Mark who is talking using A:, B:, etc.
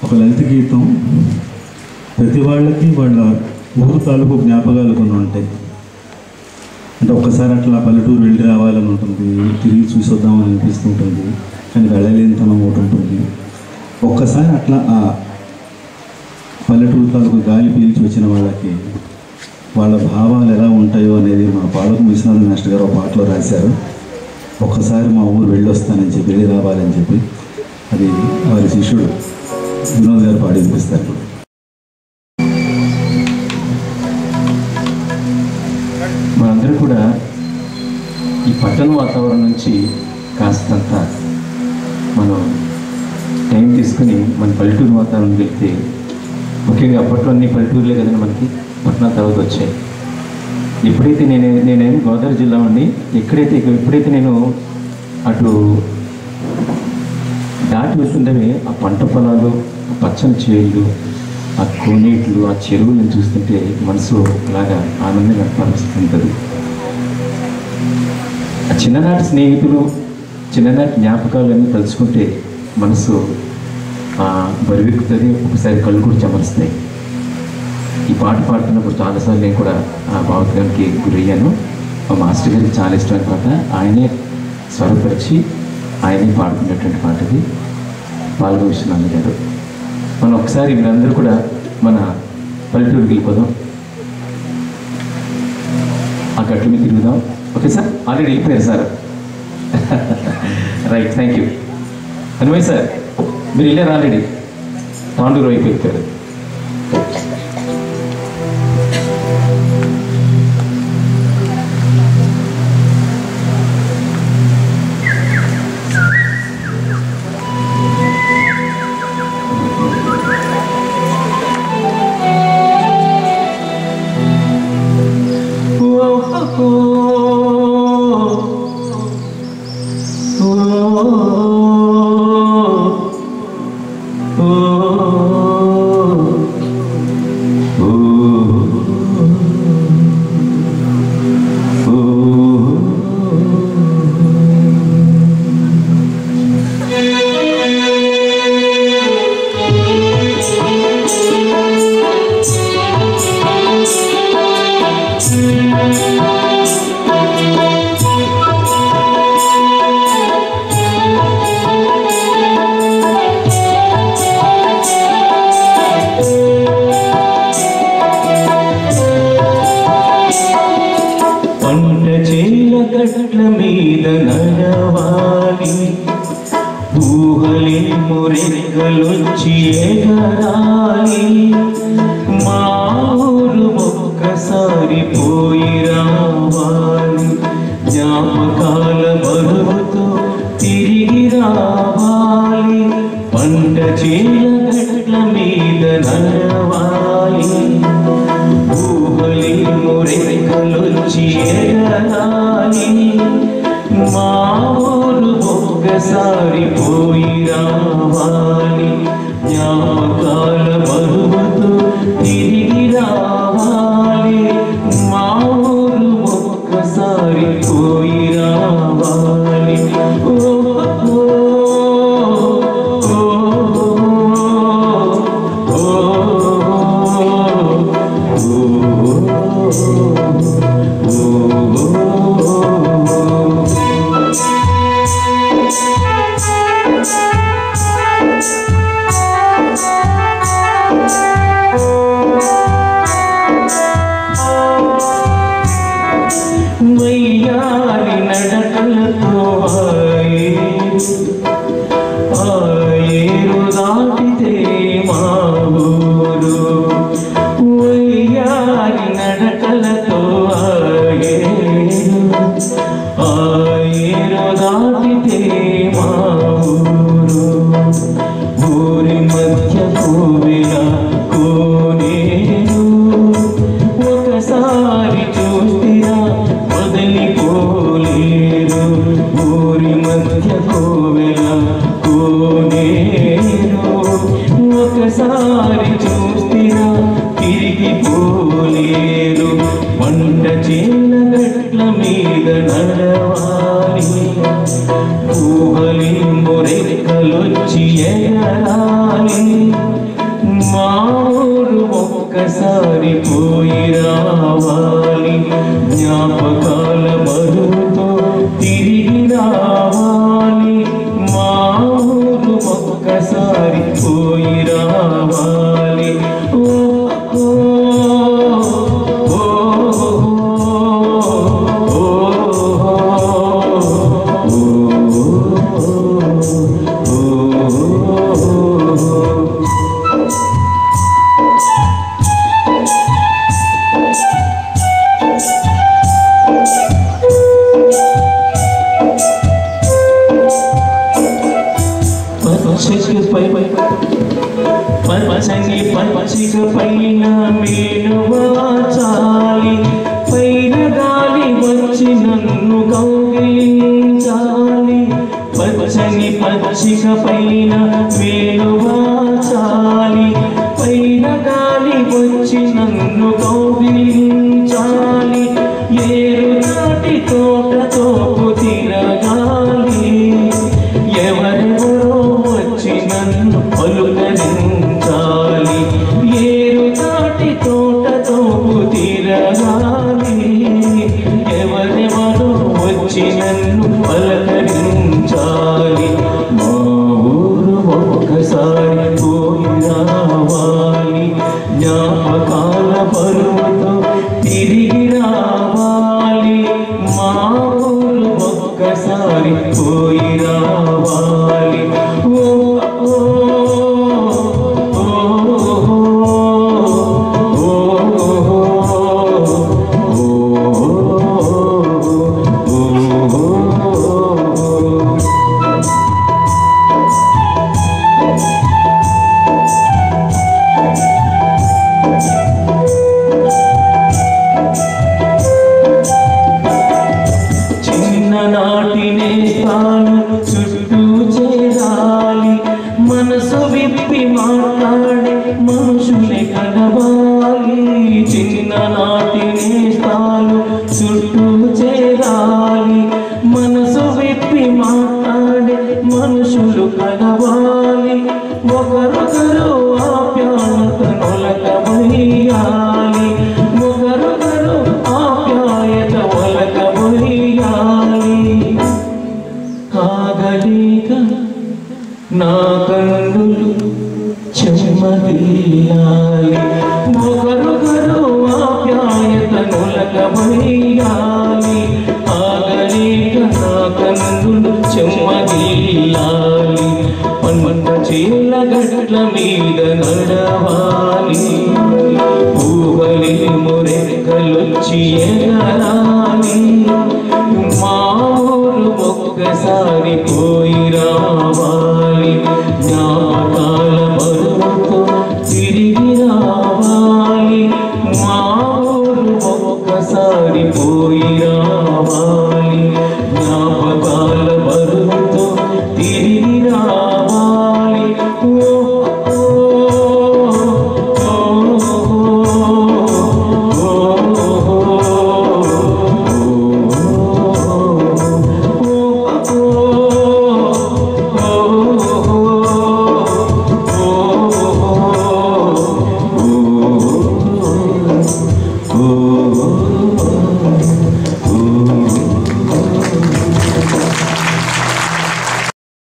A: ఒక లలిత గీతం ప్రతి వాళ్ళకి వాళ్ళ ఊరు తాలూకు జ్ఞాపకాలు కొన్ని ఉంటాయి. అంటే ఒక్కసారి అట్లా పల్లెటూరు వెళ్ళి రావాలని ఉంటుంది, తిరిగి చూసి వద్దామని అనిపిస్తుంటుంది, కానీ వెళ్ళలేనితనం ఒకటి ఉంటుంది. ఒక్కసారి అట్లా ఆ పల్లెటూరు తాలూకు గాలి పీల్చి వచ్చిన వాళ్ళకి వాళ్ళ భావాలు ఎలా ఉంటాయో అనేది మా పాలకు విశ్వనాథ మాస్టర్ గారు ఒక పాటలో రాశారు. ఒక్కసారి మా ఊరు వెళ్ళొస్తానని చెప్పి, వెళ్ళి రావాలని చెప్పి, అది వారి శిష్యుడు వినోద్ గారు పాడి వినిపిస్తారు.
B: మనందరూ కూడా ఈ పట్టణ వాతావరణం నుంచి కాస్తంత మనం టైం తీసుకుని మన పల్లెటూరు వాతావరణం వెళ్తే, ముఖ్యంగా అప్పట్లో అన్ని పల్లెటూరులే కదండి మనకి, పట్టణాల తర్వాత వచ్చాయి. ఎప్పుడైతే నేనేం గోదావరి జిల్లా ఉండి ఎప్పుడైతే నేను అటు దాటి వస్తుంటే ఆ పంట పొలాలు, ఆ పచ్చని చేళ్ళు, ఆ కోనేట్లు, ఆ చెరువులను చూస్తుంటే మనసు అలాగా ఆనందంగా పరిస్థితి. ఆ చిన్ననాటి స్నేహితులు, చిన్ననాటి జ్ఞాపకాలన్నీ తలుచుకుంటే మనసు బరువెక్కుతుంది, ఒకసారి కళ్ళు కూడా చెమరుస్తాయి. ఈ పాట పాడుతున్నప్పుడు చాలాసార్లు నేను కూడా ఆ భావోద్వేగానికి గురయ్యాను. మా మాస్టర్ గారికి చాలా ఇష్టమైన పాట, ఆయనే స్వరపరిచి ఆయనే పాడుకున్నటువంటి పాటది పాలకు విశ్వనాథ గారు. మనం ఒకసారి మీరందరూ కూడా మన పల్లెటూరుకి వెళ్ళిపోదాం, ఆ గట్ల మీద తిరుగుదాం. ఓకే సార్, ఆల్రెడీ వెళ్ళిపోయారు సార్. Right, thank you. Anumayya sir, మీరు వెళ్ళారు ఆల్రెడీ, తాండూరు వైపు వెళ్ళిపోయారు.
C: గట్ల మీద నడవాలి, ఊహలేమో రెక్కలొచ్చి ఎగరాలి, మా ఊరు ఒక్కసారి పోయి రావాలి, జ్ఞాపకాల బరువుతో తిరిగి రావాలి, పంట చేల గట్ల మీద నడవాలి, ఊహలేమో రెక్కలొచ్చి ఎగరాలి, మా ఊరు ఒక్కసారి పోయి రావాలి, జ్ఞాపకాల బరువుతో తిరిగి రావాలి, మా ఊరు ఒక్కసారి పోయి రావాలి. వయ్యారి నడకలతో ఆయేరు దాటితే మా ఊరు, వయ్యారి నడకలతో ఆయేరు దాటితే మా ఊరు, ఊరి మధ్య కోవెల కోనేరు, ఒకసారి చూసిరా వదిలిపోలేరు, ఊరి మధ్య కోవెల కోనేరు, ఒకసారి చూసిరా తిరిగిపోలేరు, పంట చేల గట్ల మీద నడవాలి, ఊహలేమో రెక్కలొచ్చి ఎగరాలి, ఒక్కసారి పోయి రావాలి, జ్ఞాపకాల బరువుతో తిరిగి రావాలి, మా ఊరు ఒక్కసారి పోయి రావాలి. ఓ పచ్చిక పైన మేలువాచాలి, పైన గాలి వచ్చి నన్ను కౌగిలించాలి. పచ్చని పచ్చిక పైన మేలువాచాలి, పైన గాలి వచ్చి నన్ను కౌగిలించాలి. ఏరు నాటి తోటతో తిరగాలి, ఎవరెవరో వచ్చి నన్ను పలుకరించాలి. ఏరు నాటి తోటతో తిరగాలి, ఎవరెవరో వచ్చి నన్ను పలకరించాలి. మా ఊరు ఒక్కసారి పోయి రావాలి, జ్ఞాపకాల పరువుతో తిరిగి రావాలి, మా ఊరు ఒక్కసారి పోయి రావాలి. ఓ ఓ చిన్ననాటి నేస్తాలు చుట్టూ చేరాలి, మనసు విప్పి మాట్లాడే మనుషులే కలవాలి. చిన్ననాటి నేస్తాలు చుట్టూ చేరాలి, మనసు విప్పి మాట్లాడే మనుషులు కలవాలి. ఒకరొకరు ఆప్యాయత ఒలకబోయాలి, ఒకరొకరు ఆప్యాయత ఒలకబోయాలి. ఆగలేక నా కన్నులు చెమ్మగిల్లాలి, ఒకరొకరు ఆప్యాయత ఒలకబోయాలి. ఆగలేక నా కన్నులు చెమ్మగిల్లాలి, పన్మంట చేల గట్ల మీద నడవాలి, ఊహలేమో రెక్కలొచ్చి ఎగరాలి. మా ఊరు ఒక్కసారి